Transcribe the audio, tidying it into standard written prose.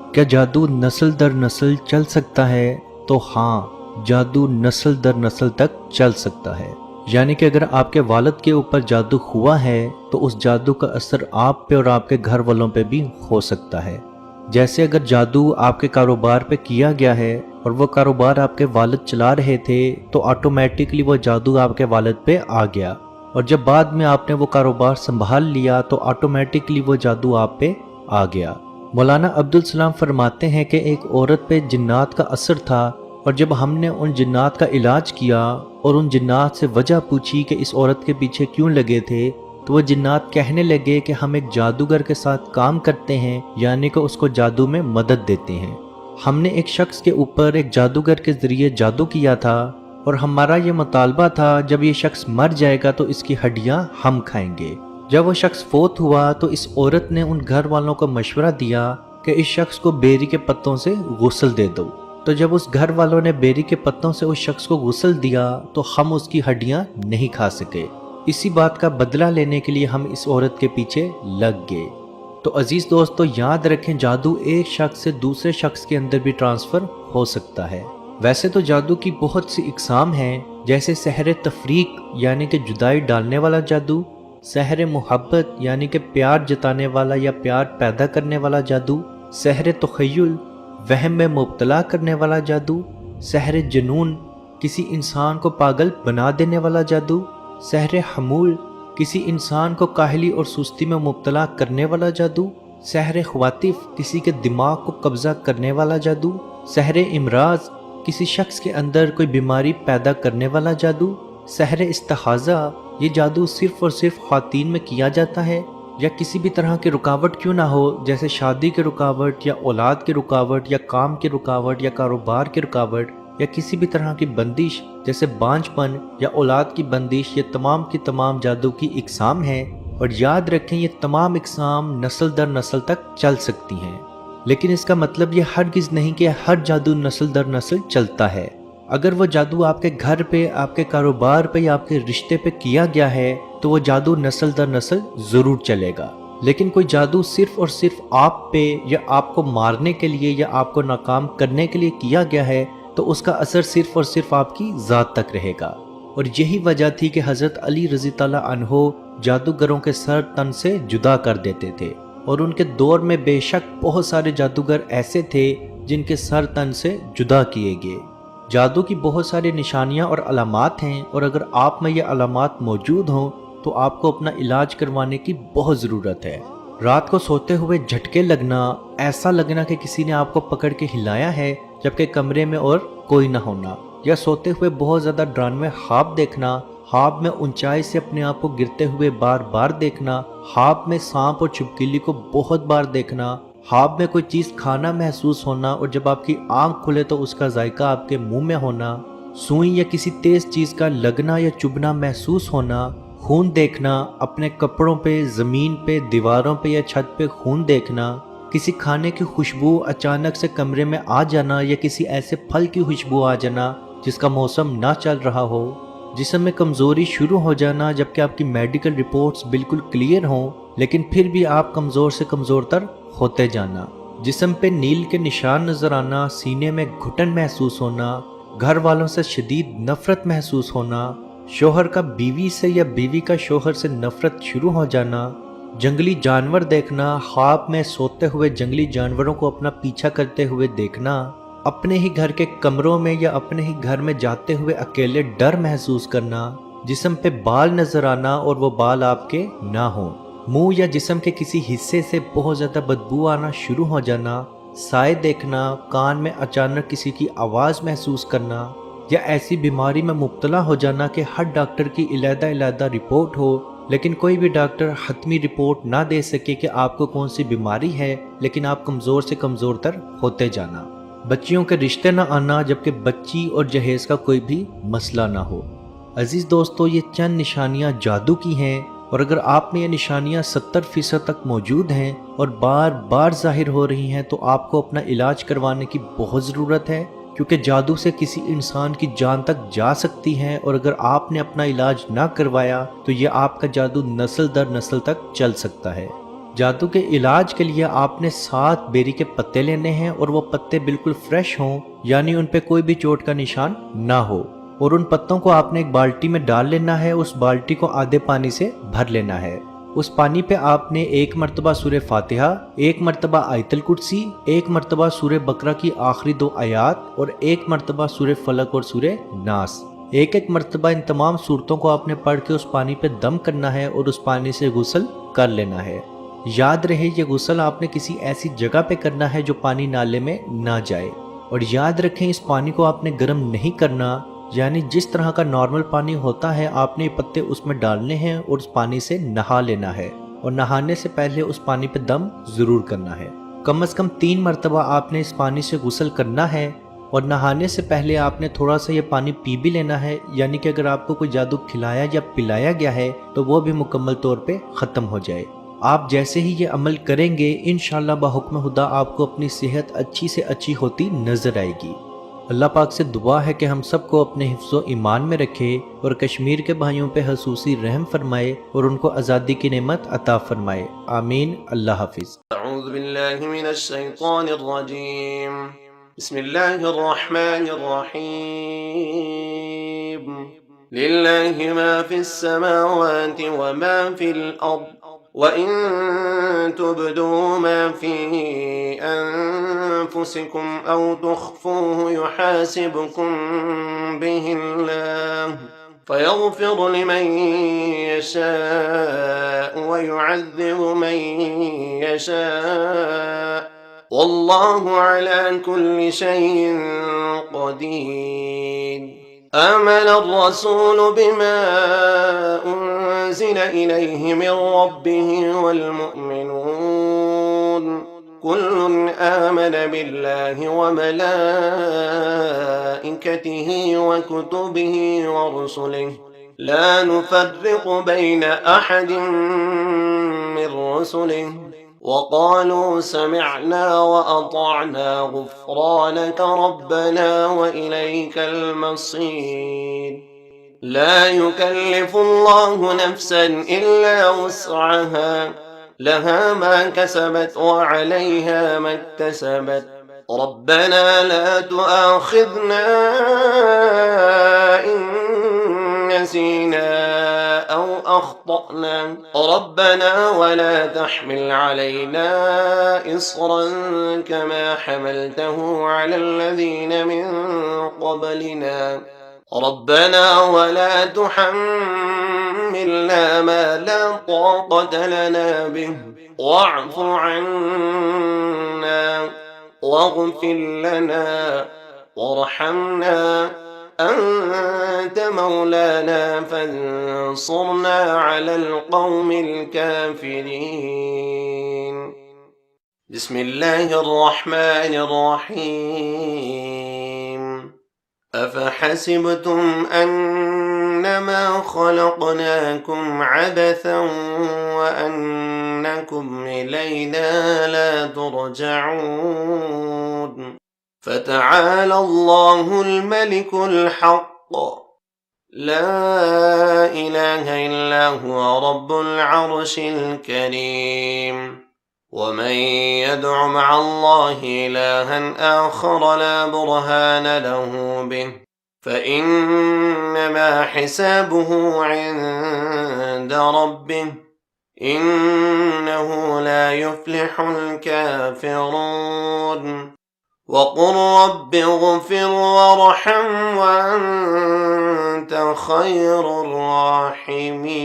क्या जादू नस्ल दर नस्ल चल सकता है? तो हाँ, जादू नस्ल दर नस्ल तक चल सकता है। यानी कि अगर आपके वालिद के ऊपर जादू हुआ है तो उस जादू का असर आप पे और आपके घर वालों पे भी हो सकता है। जैसे अगर जादू आपके कारोबार पे किया गया है और वो कारोबार आपके वालिद चला रहे थे तो ऑटोमेटिकली वो जादू आपके वालिद पे आ गया, और जब बाद में आपने वो कारोबार संभाल लिया तो ऑटोमेटिकली वो जादू आप पे आ गया। मौलाना अब्दुल सलाम फरमाते हैं कि एक औरत पे जिन्नात का असर था, और जब हमने उन जिन्नात का इलाज किया और उन जिन्नात से वजह पूछी कि इस औरत के पीछे क्यों लगे थे, तो वो जिन्नात कहने लगे कि हम एक जादूगर के साथ काम करते हैं, यानी कि उसको जादू में मदद देते हैं। हमने एक शख्स के ऊपर एक जादूगर के ज़रिए जादू किया था और हमारा ये मुतालबा था जब ये शख्स मर जाएगा तो इसकी हड्डियां हम खाएंगे। जब वो शख्स फोत हुआ तो इस औरत ने उन घर वालों को मशवरा दिया कि इस शख्स को बेरी के पत्तों से गुस्ल दे दो। तो जब उस घर वालों ने बेरी के पत्तों से उस शख्स को गुस्ल दिया तो हम उसकी हड्डियां नहीं खा सके। इसी बात का बदला लेने के लिए हम इस औरत के पीछे लग गए। तो अजीज दोस्तों, याद रखें, जादू एक शख्स से दूसरे शख्स के अंदर भी ट्रांसफ़र हो सकता है। वैसे तो जादू की बहुत सी इकसाम हैं, जैसे सहर तफरीक यानी कि जुदाई डालने वाला जादू, सहर मोहब्बत यानी कि प्यार जताने वाला या प्यार पैदा करने वाला जादू, सहर तखय्युल वहम में मुब्तला करने वाला जादू, सहर जुनून किसी इंसान को पागल बना देने वाला जादू, सहर हमूल किसी इंसान को काहली और सुस्ती में मुब्तला करने वाला जादू, सहर ख्वातिफ किसी के दिमाग को कब्जा करने वाला जादू, सहर इमराज किसी शख्स के अंदर कोई बीमारी पैदा करने वाला जादू, सहर इस्तिहाज़ा ये जादू सिर्फ और सिर्फ ख़वातीन में किया जाता है, या किसी भी तरह की रुकावट क्यों ना हो, जैसे शादी की रुकावट या औलाद की रुकावट या काम की रुकावट या कारोबार की रुकावट या किसी भी तरह की बंदिश जैसे बांझपन या औलाद की बंदिश, ये तमाम की तमाम जादू की इकसाम हैं। और याद रखें, ये तमाम इकसाम नस्ल दर नस्ल तक चल सकती हैं, लेकिन इसका मतलब ये हरगिज़ नहीं कि हर जादू नस्ल दर नस्ल चलता है। अगर वो जादू आपके घर पे, आपके कारोबार पे या आपके रिश्ते पे किया गया है तो वो जादू नस्ल दर नस्ल ज़रूर चलेगा। लेकिन कोई जादू सिर्फ और सिर्फ आप पे या आपको मारने के लिए या आपको नाकाम करने के लिए किया गया है तो उसका असर सिर्फ और सिर्फ आपकी ज़ात तक रहेगा। और यही वजह थी कि हज़रत अली रज़ी ताला अन्हो जादूगरों के सर तन से जुदा कर देते थे, और उनके दौर में बेशक बहुत सारे जादूगर ऐसे थे जिनके सर तन से जुदा किए गए। जादू की बहुत सारी निशानियां और अलामात हैं, और अगर आप में ये अलामात मौजूद हों तो आपको अपना इलाज करवाने की बहुत ज़रूरत है। रात को सोते हुए झटके लगना, ऐसा लगना कि किसी ने आपको पकड़ के हिलाया है जबकि कमरे में और कोई ना होना, या सोते हुए बहुत ज़्यादा डरावने ख्वाब देखना, ख्वाब में ऊंचाई से अपने आप को गिरते हुए बार बार देखना, ख्वाब में सांप और छिपकली को बहुत बार देखना, ख्वाब में कोई चीज़ खाना महसूस होना और जब आपकी आंख खुले तो उसका जायका आपके मुंह में होना, सुई या किसी तेज़ चीज़ का लगना या चुभना महसूस होना, खून देखना, अपने कपड़ों पे, ज़मीन पे, दीवारों पे या छत पे खून देखना, किसी खाने की खुशबू अचानक से कमरे में आ जाना या किसी ऐसे फल की खुशबू आ जाना जिसका मौसम ना चल रहा हो, जिस्म में कमज़ोरी शुरू हो जाना जबकि आपकी मेडिकल रिपोर्ट्स बिल्कुल क्लियर हों लेकिन फिर भी आप कमज़ोर से कमज़ोर तर होते जाना, जिस्म पे नील के निशान नज़र आना, सीने में घुटन महसूस होना, घर वालों से शदीद नफ़रत महसूस होना, शोहर का बीवी से या बीवी का शोहर से नफ़रत शुरू हो जाना, जंगली जानवर देखना, ख्वाब में सोते हुए जंगली जानवरों को अपना पीछा करते हुए देखना, अपने ही घर के कमरों में या अपने ही घर में जाते हुए अकेले डर महसूस करना, जिस्म पे बाल नज़र आना और वो बाल आपके ना हो, मुंह या जिस्म के किसी हिस्से से बहुत ज़्यादा बदबू आना शुरू हो जाना, साए देखना, कान में अचानक किसी की आवाज़ महसूस करना, या ऐसी बीमारी में मुब्तला हो जाना कि हर डॉक्टर की इलादा रिपोर्ट हो लेकिन कोई भी डॉक्टर हतमी रिपोर्ट ना दे सके कि आपको कौन सी बीमारी है, लेकिन आप कमज़ोर से कमज़ोर तर होते जाना, बच्चियों के रिश्ते ना आना जबकि बच्ची और जहेज़ का कोई भी मसला ना हो। अजीज़ दोस्तों, ये चंद निशानियाँ जादू की हैं, और अगर आप में ये निशानियाँ 70% तक मौजूद हैं और बार बार ज़ाहिर हो रही हैं तो आपको अपना इलाज करवाने की बहुत ज़रूरत है, क्योंकि जादू से किसी इंसान की जान तक जा सकती है, और अगर आपने अपना इलाज ना करवाया तो ये आपका जादू नस्ल दर नस्ल तक चल सकता है। جادو کے علاج کے لیے آپ نے 7 بیری کے پتے لینے ہیں اور وہ پتے بالکل فریش ہوں، یعنی ان پہ کوئی بھی چوٹ کا نشان نہ ہو، اور ان پتوں کو آپ نے ایک بالٹی میں ڈال لینا ہے۔ اس بالٹی کو آدھے پانی سے بھر لینا ہے۔ اس پانی پہ آپ نے 1 مرتبہ سورہ فاتحہ، 1 مرتبہ آیت الکرسی، 1 مرتبہ سورہ بقرہ کی آخری 2 آیات اور 1 مرتبہ سورہ فلق اور سورہ ناس، ایک مرتبہ ان تمام صورتوں کو آپ نے پڑھ کے اس پانی پہ دم کرنا ہے اور اس پانی سے غسل کر لینا ہے۔ یاد رہے یہ غسل آپ نے کسی ایسی جگہ پہ کرنا ہے جو پانی نالے میں نہ جائے، اور یاد رکھیں اس پانی کو آپ نے گرم نہیں کرنا، یعنی جس طرح کا نارمل پانی ہوتا ہے آپ نے یہ پتے اس میں ڈالنے ہیں اور اس پانی سے نہا لینا ہے، اور نہانے سے پہلے اس پانی پہ دم ضرور کرنا ہے۔ کم از کم 3 مرتبہ آپ نے اس پانی سے غسل کرنا ہے، اور نہانے سے پہلے آپ نے تھوڑا سا یہ پانی پی بھی لینا ہے، یعنی کہ اگر آپ کو کوئی جادو کھلایا یا پلایا گیا ہے تو وہ بھی مکمل طور پہ ختم ہو جائے۔ آپ جیسے ہی یہ عمل کریں گے انشاءاللہ بحکم خدا آپ کو اپنی صحت اچھی سے اچھی ہوتی نظر آئے گی۔ اللہ پاک سے دعا ہے کہ ہم سب کو اپنے حفظ و ایمان میں رکھے اور کشمیر کے بھائیوں پہ خصوصی رحم فرمائے اور ان کو آزادی کی نعمت عطا فرمائے، آمین۔ اللہ حافظ۔ اعوذ باللہ من الشیطان الرجیم، بسم اللہ الرحمن الرحیم، للہ ما فی السماوات وما فی الارض وَإِن تُبْدُوا مَا فِي أَنفُسِكُمْ أَوْ تُخْفُوهُ يُحَاسِبْكُم بِهِ اللَّهُ فَيَغْفِرُ لِمَن يَشَاءُ وَيُعَذِّبُ مَن يَشَاءُ وَاللَّهُ عَلَى كُلِّ شَيْءٍ قَدِيرٌ۔ آمن الرسول بما أنزل إليه من ربه والمؤمنون كل آمن بالله وملائكته وكتبه ورسله لا نفرق بين أحد من رسله وقالوا سمعنا وأطعنا غفرانك ربنا وإليك المصير۔ لا يكلف الله نفسا إلا وسعها، لها ما كسبت وعليها ما اكتسبت، ربنا لا تؤاخذنا إن نسينا أو أخطأنا، ربنا ولا تحمل علينا إصرا كما حملته على الذين من قبلنا، ربنا ولا تحملنا ما لا طاقة لنا به، واعف عنا واغفر لنا وارحمنا أنت مولانا فانصرنا على القوم الكافرين۔ بسم الله الرحمن الرحيم، أفحسبتم أنما خلقناكم عبثا وأنكم إلينا لا ترجعون، فتعالى الله الملك الحق، لا إله إلا هو رب العرش الكريم، ومن يدع مع الله إلها آخر لا برهان له به فإنما حسابه عند ربه، إنه لا يفلح الكافرون۔ وقل رب اغفر وارحم وأنت خير الراحمين۔